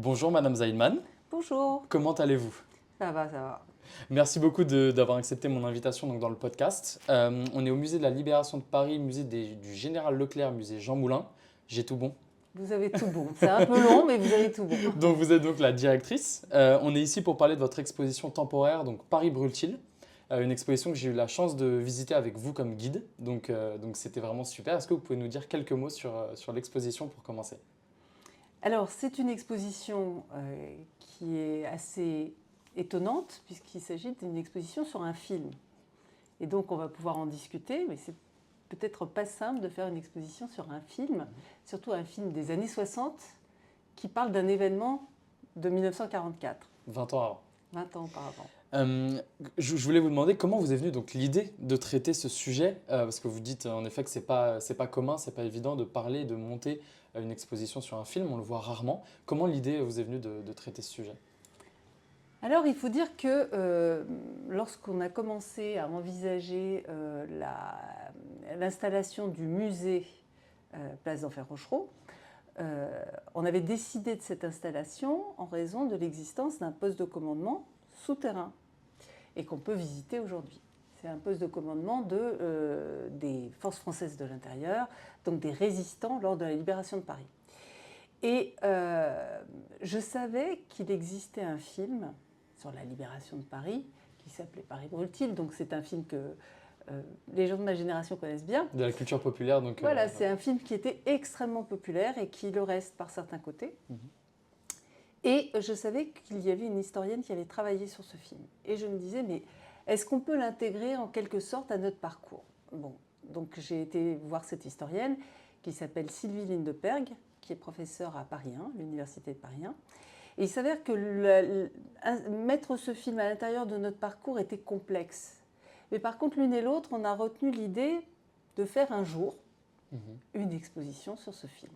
Bonjour Madame Zeidman, Bonjour, comment allez-vous? ça va, ça va. Merci beaucoup d'avoir accepté mon invitation dans le podcast. On est au musée de la Libération de Paris, musée du Général Leclerc, musée Jean Moulin. J'ai tout bon. Vous avez tout bon. C'est un peu long, mais vous avez tout bon. Donc vous êtes donc la directrice. On est ici pour parler de votre exposition temporaire, donc Paris brûle-t-il. Une exposition que j'ai eu la chance de visiter avec vous comme guide. Donc c'était vraiment super. Est-ce que vous pouvez nous dire quelques mots sur l'exposition pour commencer? Alors, c'est une exposition qui est assez étonnante, puisqu'il s'agit d'une exposition sur un film. Et donc, on va pouvoir en discuter, mais c'est peut-être pas simple de faire une exposition sur un film, surtout un film des années 60, qui parle d'un événement de 1944, 20 ans avant. 20 ans auparavant. Je voulais vous demander comment vous est venue donc l'idée de traiter ce sujet, parce que vous dites en effet que c'est pas commun, c'est pas évident de parler, de monter une exposition sur un film, on le voit rarement. Comment l'idée vous est venue de traiter ce sujet? Alors, il faut dire que lorsqu'on a commencé à envisager l'installation du musée Place d'Enfer Rochereau, on avait décidé de cette installation en raison de l'existence d'un poste de commandement souterrain et qu'on peut visiter aujourd'hui. C'est un poste de commandement des forces françaises de l'intérieur, donc des résistants lors de la libération de Paris. Et je savais qu'il existait un film sur la libération de Paris qui s'appelait Paris brûle-t-il. Donc c'est un film que les gens de ma génération connaissent bien. De la culture populaire, donc. Voilà, c'est un film qui était extrêmement populaire et qui le reste par certains côtés. Et je savais qu'il y avait une historienne qui avait travaillé sur ce film. Et je me disais, mais est-ce qu'on peut l'intégrer en quelque sorte à notre parcours? Bon, donc j'ai été voir cette historienne qui s'appelle Sylvie Lindeperg, qui est professeure à Paris 1, l'université de Paris 1. Et il s'avère que mettre ce film à l'intérieur de notre parcours était complexe. Mais par contre, l'une et l'autre, on a retenu l'idée de faire un jour une exposition sur ce film.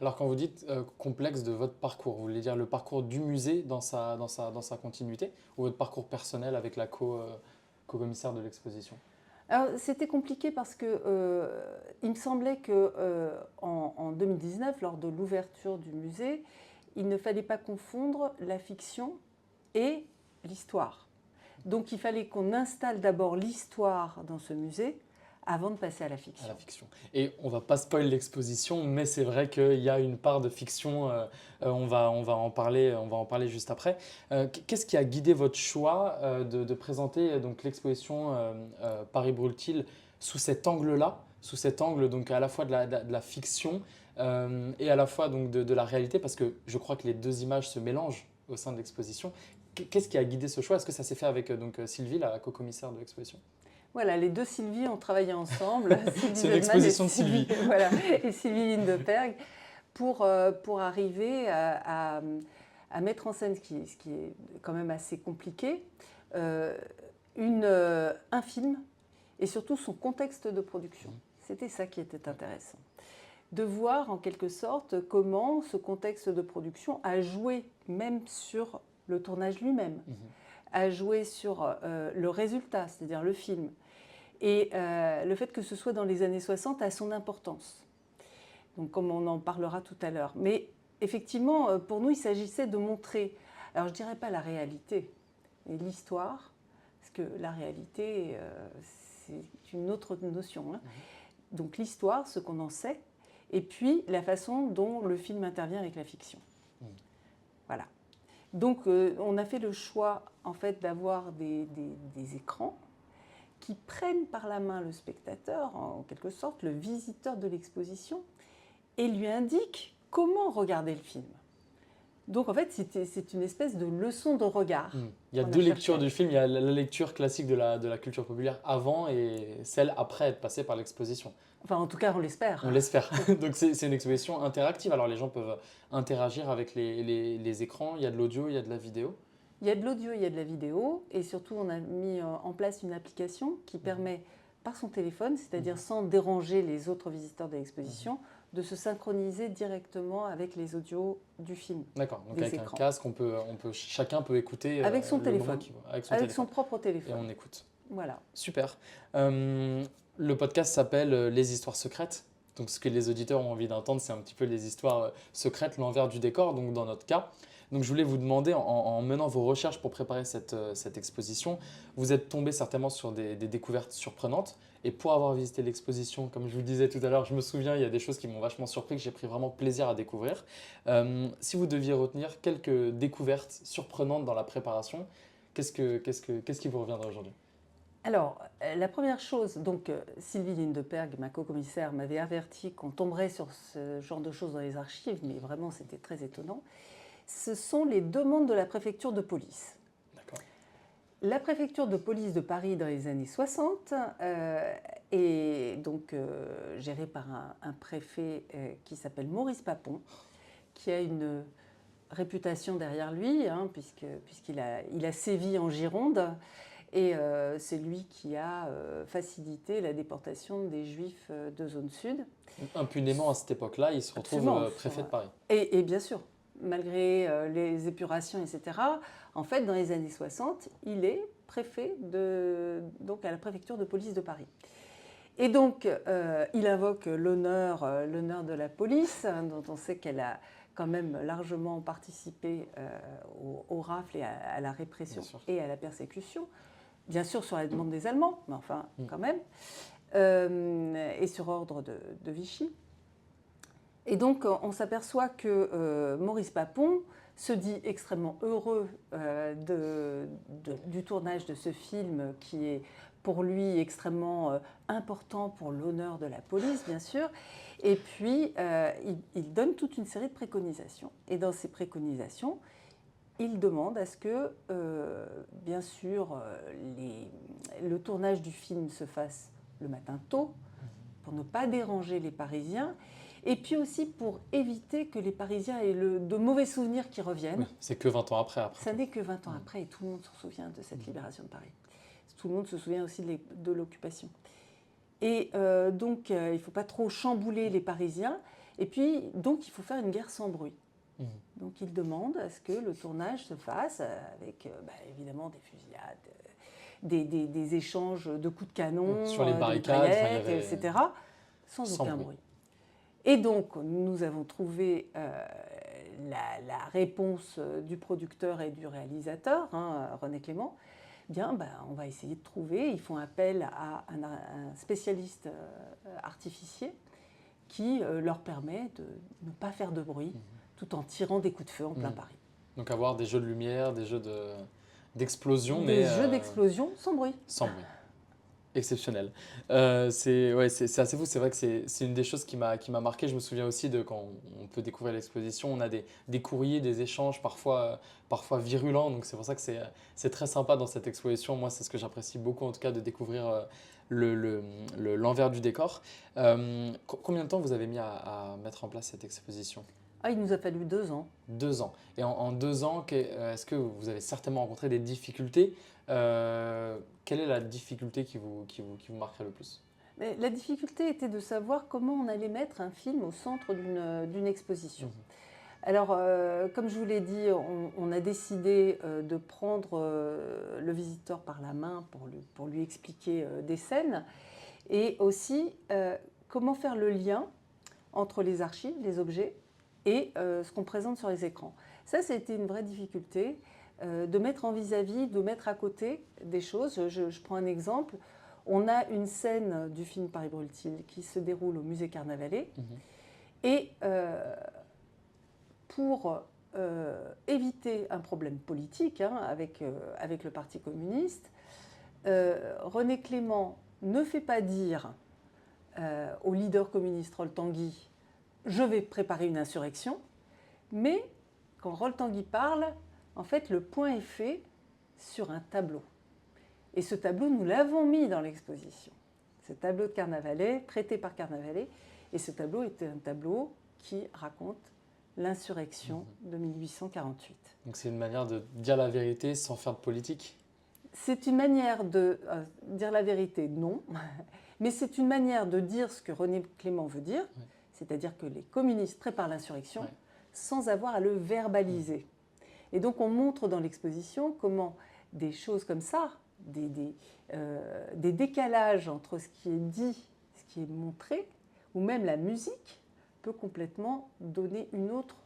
Alors quand vous dites complexe de votre parcours, vous voulez dire le parcours du musée dans sa continuité ou votre parcours personnel avec la co-commissaire de l'exposition? Alors, c'était compliqué parce que il me semblait que en 2019, lors de l'ouverture du musée, il ne fallait pas confondre la fiction et l'histoire. Donc il fallait qu'on installe d'abord l'histoire dans ce musée avant de passer à la fiction. À la fiction. Et on va pas spoiler l'exposition, mais c'est vrai qu'il y a une part de fiction. On va en parler juste après. Qu'est-ce qui a guidé votre choix de présenter donc l'exposition Paris brûle-t-il sous cet angle-là, sous cet angle donc à la fois de la fiction et à la fois donc de la réalité, parce que je crois que les deux images se mélangent au sein de l'exposition. Qu'est-ce qui a guidé ce choix? Est-ce que ça s'est fait avec donc Sylvie, la co-commissaire de l'exposition? Voilà, les deux Sylvie ont travaillé ensemble. C'est l'exposition de Sylvie. Voilà, et Sylvie Lindeperg pour arriver à mettre en scène, ce qui est quand même assez compliqué, un film et surtout son contexte de production. C'était ça qui était intéressant. De voir en quelque sorte comment ce contexte de production a joué même sur le tournage lui-même, a joué sur le résultat, c'est-à-dire le film. Et le fait que ce soit dans les années 60 a son importance. Donc, comme on en parlera tout à l'heure. Mais effectivement, pour nous, il s'agissait de montrer, alors je ne dirais pas la réalité, mais l'histoire, parce que la réalité, c'est une autre notion. Hein. Donc l'histoire, ce qu'on en sait, et puis la façon dont le film intervient avec la fiction. Voilà. Donc on a fait le choix en fait d'avoir des écrans qui prennent par la main le spectateur, en quelque sorte le visiteur de l'exposition, et lui indiquent comment regarder le film. Donc en fait c'est une espèce de leçon de regard. Il y a deux lectures du film, il y a la lecture classique de la culture populaire avant et celle après être passée par l'exposition. Enfin en tout cas on l'espère. On l'espère. Donc c'est une exposition interactive, alors les gens peuvent interagir avec les écrans, il y a de l'audio, il y a de la vidéo. Il y a de l'audio, il y a de la vidéo, et surtout on a mis en place une application qui permet par son téléphone, c'est-à-dire sans déranger les autres visiteurs de l'exposition, de se synchroniser directement avec les audios du film. D'accord, donc avec écrans. Un casque, chacun peut écouter avec son téléphone, avec son propre et téléphone. on écoute. Voilà. Super. Le podcast s'appelle Les histoires secrètes. Donc ce que les auditeurs ont envie d'entendre, c'est un petit peu les histoires secrètes, l'envers du décor, donc dans notre cas. Donc je voulais vous demander, en menant vos recherches pour préparer cette exposition, vous êtes tombé certainement sur des découvertes surprenantes. Et pour avoir visité l'exposition, comme je vous le disais tout à l'heure, je me souviens, il y a des choses qui m'ont vachement surpris, que j'ai pris vraiment plaisir à découvrir. Si vous deviez retenir quelques découvertes surprenantes dans la préparation, qu'est-ce qui vous reviendrait aujourd'hui? Alors, la première chose, donc Sylvie Lindeperg, ma co-commissaire, m'avait averti qu'on tomberait sur ce genre de choses dans les archives, mais vraiment c'était très étonnant. Ce sont les demandes de la préfecture de police. D'accord. La préfecture de police de Paris dans les années 60 est donc gérée par un préfet qui s'appelle Maurice Papon, qui a une réputation derrière lui, hein, puisqu'il a sévi en Gironde. Et c'est lui qui a facilité la déportation des Juifs de zone sud. Impunément à cette époque-là, il se retrouve Absolument, préfet de Paris. Et bien sûr, malgré les épurations, etc., en fait, dans les années 60, il est préfet donc à la préfecture de police de Paris. Et donc, il invoque l'honneur de la police, hein, dont on sait qu'elle a quand même largement participé aux rafles et à la répression et à la persécution. Bien sûr sur la demande des Allemands, mais enfin quand même, et sur ordre de Vichy. Et donc on s'aperçoit que Maurice Papon se dit extrêmement heureux du tournage de ce film qui est pour lui extrêmement important pour l'honneur de la police, bien sûr. Et puis il donne toute une série de préconisations. Et dans ces préconisations, il demande à ce que, bien sûr, le tournage du film se fasse le matin tôt, pour ne pas déranger les Parisiens, et puis aussi pour éviter que les Parisiens aient de mauvais souvenirs qui reviennent. Oui, c'est que 20 ans après. Ça n'est que 20 ans après, et tout le monde se souvient de cette libération de Paris. Tout le monde se souvient aussi de l'occupation. Et donc, il ne faut pas trop chambouler les Parisiens, et puis, donc, il faut faire une guerre sans bruit. Donc il demande à ce que le tournage se fasse avec évidemment des fusillades, des échanges de coups de canon, sur les barricades, de mitraillettes, etc., sans aucun bruit. Et donc nous avons trouvé la réponse du producteur et du réalisateur, hein, René Clément. Bien, on va essayer de trouver. Ils font appel à un spécialiste artificier qui leur permet de ne pas faire de bruit, tout en tirant des coups de feu en plein Paris. Donc avoir des jeux de lumière, des jeux d'explosion, Des jeux d'explosion sans bruit. Sans bruit. Exceptionnel. C'est assez fou, c'est vrai que c'est une des choses qui m'a marqué. Je me souviens aussi de quand on peut découvrir l'exposition, on a des courriers, des échanges parfois virulents, donc c'est pour ça que c'est très sympa dans cette exposition. Moi, c'est ce que j'apprécie beaucoup en tout cas de découvrir l'envers du décor. Combien de temps vous avez mis à mettre en place cette exposition? Il nous a fallu 2 ans. 2 ans. Et en 2 ans, est-ce que vous avez certainement rencontré des difficultés? Quelle est la difficulté qui vous marquerait le plus? Mais la difficulté était de savoir comment on allait mettre un film au centre d'une exposition. Alors, comme je vous l'ai dit, on a décidé de prendre le visiteur par la main pour lui expliquer des scènes et aussi comment faire le lien entre les archives, les objets, et ce qu'on présente sur les écrans. Ça, c'était une vraie difficulté, de mettre en vis-à-vis, de mettre à côté des choses. Je prends un exemple. On a une scène du film Paris brûle-t-il qui se déroule au musée Carnavalet. Et pour éviter un problème politique avec le Parti communiste, René Clément ne fait pas dire au leader communiste Rol-Tanguy je vais préparer une insurrection, mais quand Rol-Tanguy parle, en fait, le point est fait sur un tableau. Et ce tableau, nous l'avons mis dans l'exposition. Ce tableau de Carnavalet, prêté par Carnavalet, et ce tableau était un tableau qui raconte l'insurrection de 1848. Donc c'est une manière de dire la vérité sans faire de politique? C'est une manière de dire la vérité, non, mais c'est une manière de dire ce que René Clément veut dire, c'est-à-dire que les communistes préparent l'insurrection sans avoir à le verbaliser. Et donc on montre dans l'exposition comment des choses comme ça, des décalages entre ce qui est dit, ce qui est montré, ou même la musique, peut complètement donner une autre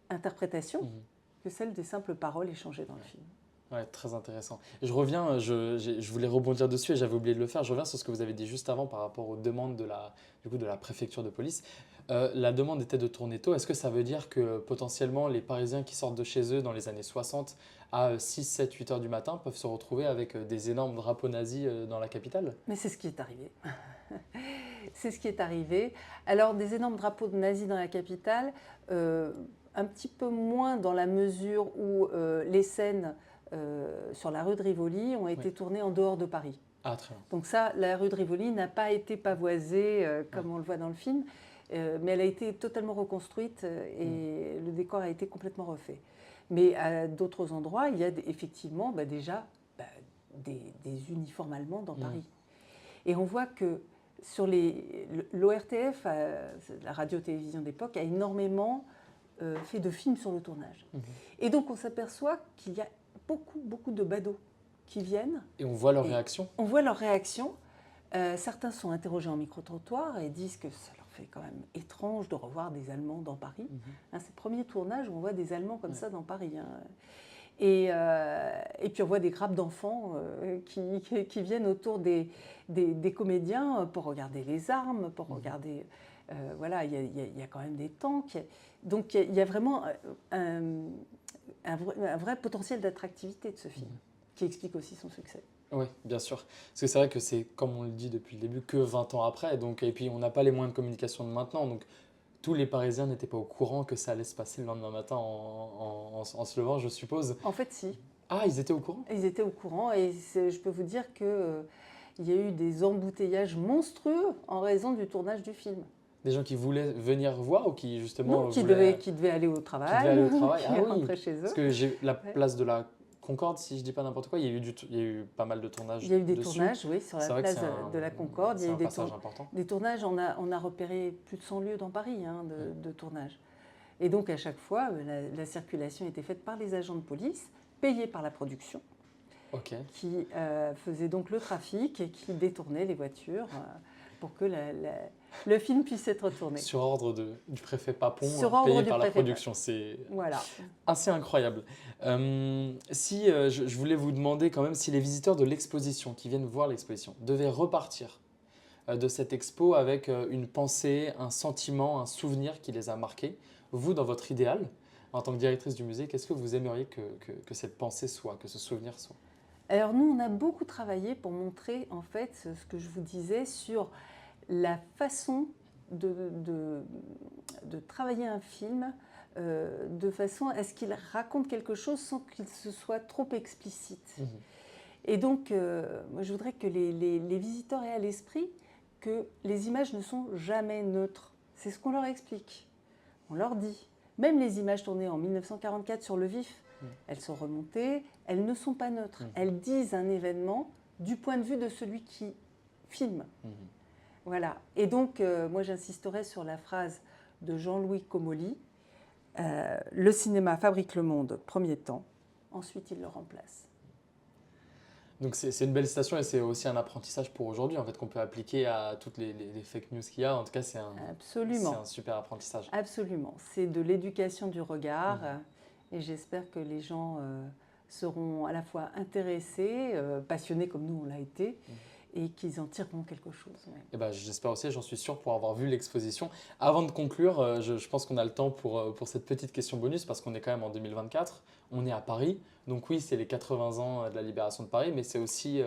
interprétation que celle des simples paroles échangées dans le film. Ouais, très intéressant. Et je reviens, je voulais rebondir dessus et j'avais oublié de le faire. Je reviens sur ce que vous avez dit juste avant par rapport aux demandes du coup, de la préfecture de police. La demande était de tourner tôt. Est-ce que ça veut dire que potentiellement les Parisiens qui sortent de chez eux dans les années 60 à 6, 7, 8 heures du matin peuvent se retrouver avec des énormes drapeaux nazis dans la capitale? Mais c'est ce qui est arrivé. C'est ce qui est arrivé. Alors, des énormes drapeaux de nazis dans la capitale, un petit peu moins dans la mesure où les scènes sur la rue de Rivoli ont été Oui. tournées en dehors de Paris. Ah, très bien. Donc ça, la rue de Rivoli n'a pas été pavoisée comme Ouais. on le voit dans le film, mais elle a été totalement reconstruite et le décor a été complètement refait. Mais à d'autres endroits, il y a effectivement déjà des uniformes allemands dans Paris. Et on voit que sur l'ORTF, la radio-télévision d'époque, a énormément fait de films sur le tournage. Et donc on s'aperçoit qu'il y a beaucoup de badauds qui viennent. Et on voit leur Et réaction? On voit leur réaction. Certains sont interrogés en micro-trottoir et disent que ça leur fait quand même étrange de revoir des Allemands dans Paris. Hein, c'est le premier tournage où on voit des Allemands comme ça dans Paris. Hein. Et puis on voit des grappes d'enfants qui viennent autour des comédiens pour regarder les armes, pour regarder... voilà, il y a quand même des tanks. Donc il y a vraiment un vrai potentiel d'attractivité de ce film, qui explique aussi son succès. Oui, bien sûr. Parce que c'est vrai que c'est, comme on le dit depuis le début, que 20 ans après. Donc, et puis, on n'a pas les moyens de communication de maintenant. Donc, tous les Parisiens n'étaient pas au courant que ça allait se passer le lendemain matin en se levant, je suppose. En fait, si. Ah, ils étaient au courant? Ils étaient au courant et je peux vous dire qu'il y a eu des embouteillages monstrueux en raison du tournage du film. Des gens qui voulaient venir voir ou qui, justement, Non, qui voulaient... devaient aller au travail, qui devaient aller au travail. qui Ah oui, rentraient chez eux. parce que j'ai la Ouais. place de la Concorde, si je dis pas n'importe quoi, il y a eu pas mal de tournages Il y a eu des dessus. tournages, oui, sur la C'est vrai que place c'est de la Concorde. Il y c'est a eu un passage important. des tournages, on a repéré plus de 100 lieux dans Paris de tournage. Et donc, à chaque fois, la circulation était faite par les agents de police, payés par la production, Ok. qui faisaient donc le trafic et qui détournaient les voitures pour que le film puisse être tourné. Sur ordre du préfet Papon, Sur ordre payé du par la préfet production. C'est Voilà. assez incroyable. Je voulais vous demander quand même si les visiteurs de l'exposition, qui viennent voir l'exposition, devaient repartir de cette expo avec une pensée, un sentiment, un souvenir qui les a marqués. Vous, dans votre idéal, en tant que directrice du musée, qu'est-ce que vous aimeriez que cette pensée soit, que ce souvenir soit? Alors nous, on a beaucoup travaillé pour montrer en fait ce que je vous disais sur la façon de travailler un film de façon à ce qu'il raconte quelque chose sans qu'il se soit trop explicite. Et donc, moi, je voudrais que les visiteurs aient à l'esprit que les images ne sont jamais neutres. C'est ce qu'on leur explique. On leur dit. Même les images tournées en 1944 sur le vif, elles sont remontées, elles ne sont pas neutres. Elles disent un événement du point de vue de celui qui filme. Voilà. Et donc, moi, j'insisterai sur la phrase de Jean-Louis Comolli, le cinéma fabrique le monde, premier temps, ensuite il le remplace. Donc c'est une belle citation et c'est aussi un apprentissage pour aujourd'hui en fait, qu'on peut appliquer à toutes les fake news qu'il y a. En tout cas, c'est Absolument. un super apprentissage. Absolument. C'est de l'éducation du regard et j'espère que les gens seront à la fois intéressés, passionnés comme nous on l'a été, et qu'ils en tireront quelque chose. Ouais. Et ben, j'espère aussi, j'en suis sûr, pour avoir vu l'exposition. Avant de conclure, je pense qu'on a le temps pour cette petite question bonus parce qu'on est quand même en 2024, on est à Paris. Donc oui, c'est les 80 ans de la libération de Paris, mais c'est aussi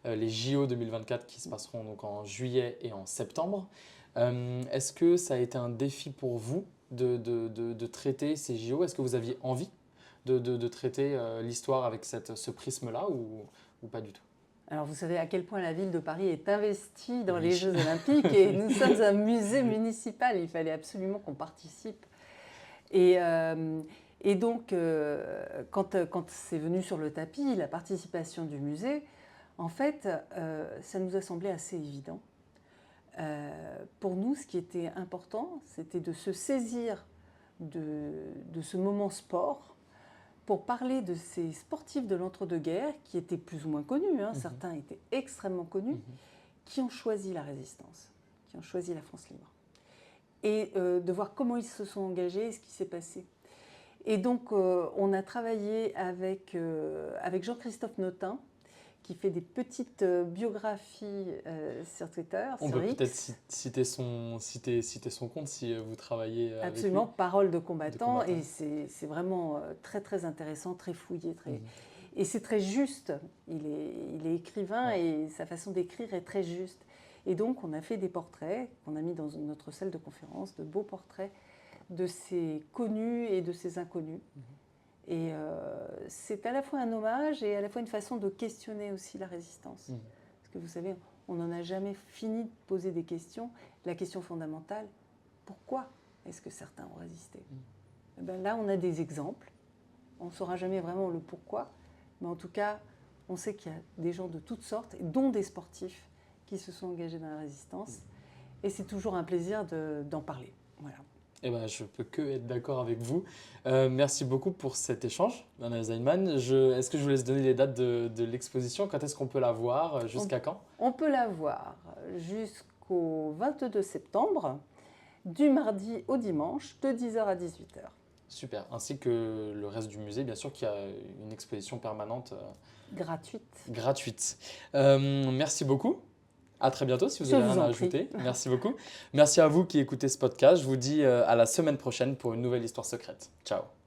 les JO 2024 qui se passeront donc en juillet et en septembre. Est-ce que ça a été un défi pour vous de traiter ces JO? Est-ce que vous aviez envie de traiter l'histoire avec ce prisme-là ou pas du tout? Alors vous savez à quel point la ville de Paris est investie dans les Jeux Olympiques et nous sommes un musée municipal, il fallait absolument qu'on participe. Et donc quand c'est venu sur le tapis, la participation du musée, en fait ça nous a semblé assez évident. Pour nous, ce qui était important, c'était de se saisir de ce moment sport pour parler de ces sportifs de l'entre-deux-guerres qui étaient plus ou moins connus, certains étaient extrêmement connus, qui ont choisi la résistance, qui ont choisi la France libre. Et de voir comment ils se sont engagés et ce qui s'est passé. Et donc, on a travaillé avec Jean-Christophe Notin, qui fait des petites biographies sur Twitter, On sur peut peut-être X. citer son compte si vous travaillez avec lui. Absolument, Parole de combattant. De combattant. Et c'est vraiment très, très intéressant, très fouillé. Mhm. Et c'est très juste. Il est écrivain Ouais. et sa façon d'écrire est très juste. Et donc, on a fait des portraits qu'on a mis dans notre salle de conférence, de beaux portraits de ces connus et de ces inconnus. Et c'est à la fois un hommage et à la fois une façon de questionner aussi la résistance. Parce que vous savez, on n'en a jamais fini de poser des questions. La question fondamentale, pourquoi est-ce que certains ont résisté? Et ben là, on a des exemples. On ne saura jamais vraiment le pourquoi. Mais en tout cas, on sait qu'il y a des gens de toutes sortes, dont des sportifs, qui se sont engagés dans la résistance. Et c'est toujours un plaisir d'en parler. Voilà. Eh ben, je peux que être d'accord avec vous. Merci beaucoup pour cet échange, Anna Zeiman. Est-ce que je vous laisse donner les dates de l'exposition? Quand est-ce qu'on peut la voir? Jusqu'à quand? On peut la voir jusqu'au 22 septembre, du mardi au dimanche, de 10h à 18h. Super. Ainsi que le reste du musée, bien sûr, qui a une exposition permanente gratuite. Merci beaucoup. À très bientôt si vous avez rien à ajouter. Merci beaucoup. Merci à vous qui écoutez ce podcast. Je vous dis à la semaine prochaine pour une nouvelle histoire secrète. Ciao.